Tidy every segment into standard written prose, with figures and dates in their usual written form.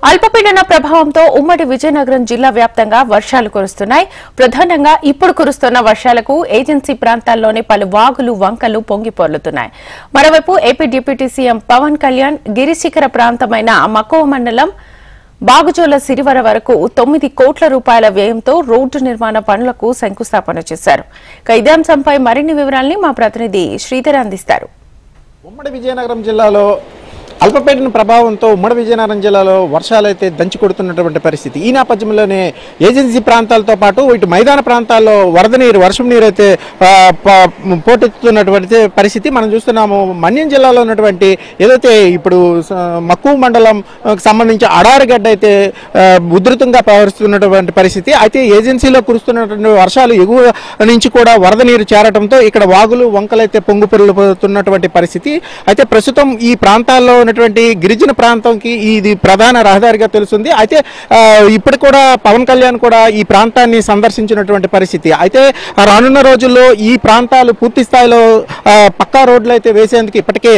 అల్పపీడన ప్రభావంతో ఉమ్మడి విజయనగరం జిల్లా వ్యాప్తంగా వర్షాలు కురుస్తున్నాయి. ప్రధానంగా ఇప్పుడు కురుస్తున్న వర్షాలకు ఏజెన్సీ ప్రాంతాల్లోని పలు వాగులు వంకలు పొంగిపొర్లుతున్నాయి. మరోవైపు AP deputy CM Pawan Kalyan గిరిశిఖర ప్రాంతమైన మక్కువ మండలం బాగుజోల సిరివర వరకు 9 కోట్ల రూపాయల వ్యయంతో రోడ్డు నిర్మాణ పనులకు శంకుస్థాపన చేశారు. ఇదే అంశంపై మరిన్ని వివరాల్ని మా ప్రతినిధి శ్రీధర్ అందిస్తారు. ఉమ్మడి విజయనగరం జిల్లాలో అల్పపీడన ప్రభావంతో ఉమ్మడి విజయనగరం జిల్లాలో వర్షాలైతే దంచి కొడుతున్నటువంటి పరిస్థితి. ఈ నేపథ్యంలోనే ఏజెన్సీ ప్రాంతాలతో పాటు ఇటు మైదాన ప్రాంతాల్లో వరద నీరు వర్షం నీరు అయితే పోటెత్తుతున్నటువంటి పరిస్థితి మనం చూస్తున్నాము. మన్యం జిల్లాలో ఉన్నటువంటి ఏదైతే ఇప్పుడు మక్కువ మండలం సంబంధించి అడారిగడ్డ అయితే ఉధృతంగా ప్రవహిస్తున్నటువంటి పరిస్థితి. అయితే ఏజెన్సీలో కురుస్తున్నటువంటి వర్షాలు ఎగువ నుంచి కూడా వరద నీరు చేరడంతో ఇక్కడ వాగులు వంకలైతే పొంగిపొర్లుతున్నటువంటి పరిస్థితి. అయితే ప్రస్తుతం ఈ ప్రాంతాల్లో ఉన్నటువంటి గిరిజన ప్రాంతంకి ఇది ప్రధాన రహదారిగా తెలుస్తుంది. అయితే ఇప్పుడు కూడా పవన్ కళ్యాణ్ కూడా ఈ ప్రాంతాన్ని సందర్శించినటువంటి పరిస్థితి. అయితే రానున్న రోజుల్లో ఈ ప్రాంతాలు పూర్తి స్థాయిలో పక్కా రోడ్లు అయితే వేసేందుకు ఇప్పటికే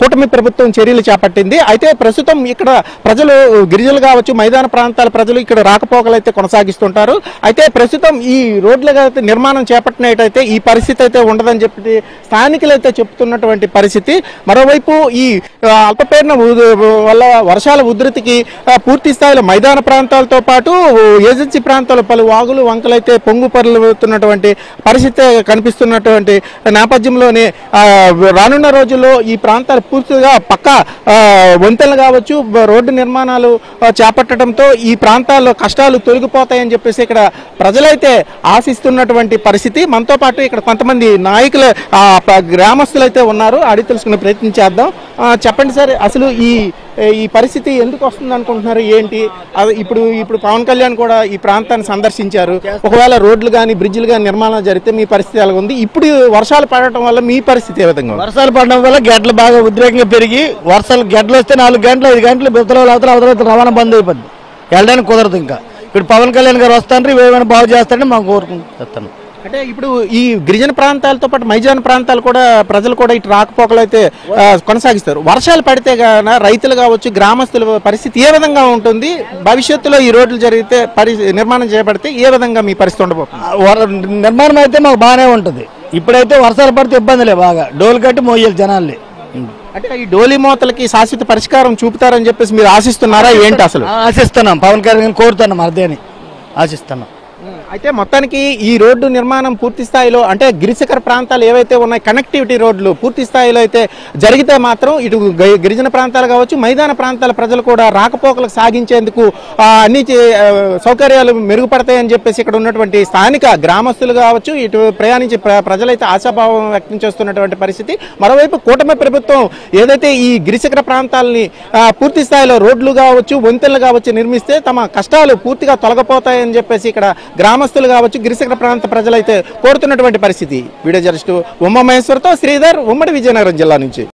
కూటమి ప్రభుత్వం చర్యలు చేపట్టింది. అయితే ప్రస్తుతం ఇక్కడ ప్రజలు గిరిజనులు కావచ్చు మైదాన ప్రాంతాల ప్రజలు ఇక్కడ రాకపోకలు అయితే కొనసాగిస్తుంటారు. అయితే ప్రస్తుతం ఈ రోడ్ల నిర్మాణం చేపట్టినట్టయితే ఈ పరిస్థితి అయితే ఉండదని చెప్పి స్థానికులు అయితే చెప్తున్నటువంటి పరిస్థితి. మరోవైపు ఈ అల్పపీడన వల్ల వర్షాల ఉధృతికి పూర్తి స్థాయిలో మైదాన ప్రాంతాలతో పాటు ఏజెన్సీ ప్రాంతాలు పలు వాగులు వంకలైతే పొంగుపొర్లుతున్నటువంటి పరిస్థితి కనిపిస్తున్నటువంటి నేపథ్యంలోనే రానున్న రోజుల్లో ఈ ప్రాంతాలు పూర్తిగా పక్కా వంతెనలు కావచ్చు రోడ్డు నిర్మాణాలు చేపట్టడంతో ఈ ప్రాంతాల్లో కష్టాలు తొలగిపోతాయని చెప్పేసి ఇక్కడ ప్రజలైతే ఆశిస్తున్నటువంటి పరిస్థితి. మనతో పాటు ఇక్కడ కొంతమంది నాయకులు గ్రామస్తులు అయితే ఉన్నారు. అడిగి తెలుసుకునే ప్రయత్నం చేద్దాం. చెప్పండి సార్, అసలు ఈ పరిస్థితి ఎందుకు వస్తుంది అనుకుంటున్నారు? ఏంటి ఇప్పుడు పవన్ కళ్యాణ్ కూడా ఈ ప్రాంతాన్ని సందర్శించారు. ఒకవేళ రోడ్లు కానీ బ్రిడ్జిలు కానీ నిర్మాణం జరిగితే మీ పరిస్థితి ఎలా ఉంది? ఇప్పుడు వర్షాలు పడటం వల్ల మీ పరిస్థితి ఏ విధంగా? వర్షాలు పడడం వల్ల గడ్డలు బాగా ఉద్రేకంగా పెరిగి గడ్డలు వస్తే 4 గంటలు 5 గంటలు అవతల రవాణా బంద్ అయిపోద్ది. వెళ్ళడానికి కుదరదు. ఇంకా ఇప్పుడు పవన్ కళ్యాణ్ గారు వస్తాను ఏమైనా బాగు చేస్తారని మాకు కోరుకుంటాను. అంటే ఇప్పుడు ఈ గిరిజన ప్రాంతాలతో పాటు మైదాన ప్రాంతాలు కూడా ప్రజలు కూడా ఇటు రాకపోకలు అయితే కొనసాగిస్తారు. వర్షాలు పడితే గాన రైతులు కావచ్చు గ్రామస్తుల పరిస్థితి ఏ విధంగా ఉంటుంది? భవిష్యత్తులో ఈ రోడ్లు జరిగితే నిర్మాణం చేయబడితే ఏ విధంగా మీ పరిస్థితి ఉండబోతుంది? నిర్మాణం అయితే మాకు బాగానే ఉంటుంది. ఇప్పుడైతే వర్షాలు పడితే ఇబ్బందిలే, బాగా డోలు కట్టి మోయాలి జనాల్ని. అంటే ఈ డోలీ మోతలకి శాశ్వత పరిష్కారం చూపుతారని చెప్పేసి మీరు ఆశిస్తున్నారా ఏంటి? అసలు ఆశిస్తున్నాం, పవన్ కళ్యాణ్ కోరుతున్నాం, అదేని ఆశిస్తున్నాం. అయితే మొత్తానికి ఈ రోడ్డు నిర్మాణం పూర్తి స్థాయిలో అంటే గిరిశిఖర ప్రాంతాలు ఏవైతే ఉన్నాయి కనెక్టివిటీ రోడ్లు పూర్తి స్థాయిలో అయితే జరిగితే మాత్రం ఇటు గిరిజన ప్రాంతాలు కావచ్చు మైదాన ప్రాంతాల ప్రజలు కూడా రాకపోకలకు సాగించేందుకు అన్ని సౌకర్యాలు మెరుగుపడతాయని చెప్పేసి ఇక్కడ ఉన్నటువంటి స్థానిక గ్రామస్తులు కావచ్చు ఇటు ప్రయాణించే ప్రజలైతే ఆశాభావం వ్యక్తం చేస్తున్నటువంటి పరిస్థితి. మరోవైపు కూటమి ప్రభుత్వం ఏదైతే ఈ గిరిశిఖర ప్రాంతాలని పూర్తి స్థాయిలో రోడ్లు కావచ్చు వంతెనలు కావచ్చు నిర్మిస్తే తమ కష్టాలు పూర్తిగా తొలగిపోతాయని చెప్పేసి ఇక్కడ గ్రామస్తులు కావచ్చు గిరిశిఖర ప్రాంత ప్రజలైతే కోరుతున్నటువంటి పరిస్థితి. వీడియో జర్నలిస్టు ఉమామహేశ్వర్తో శ్రీధర్, ఉమ్మడి విజయనగరం జిల్లా నుంచి.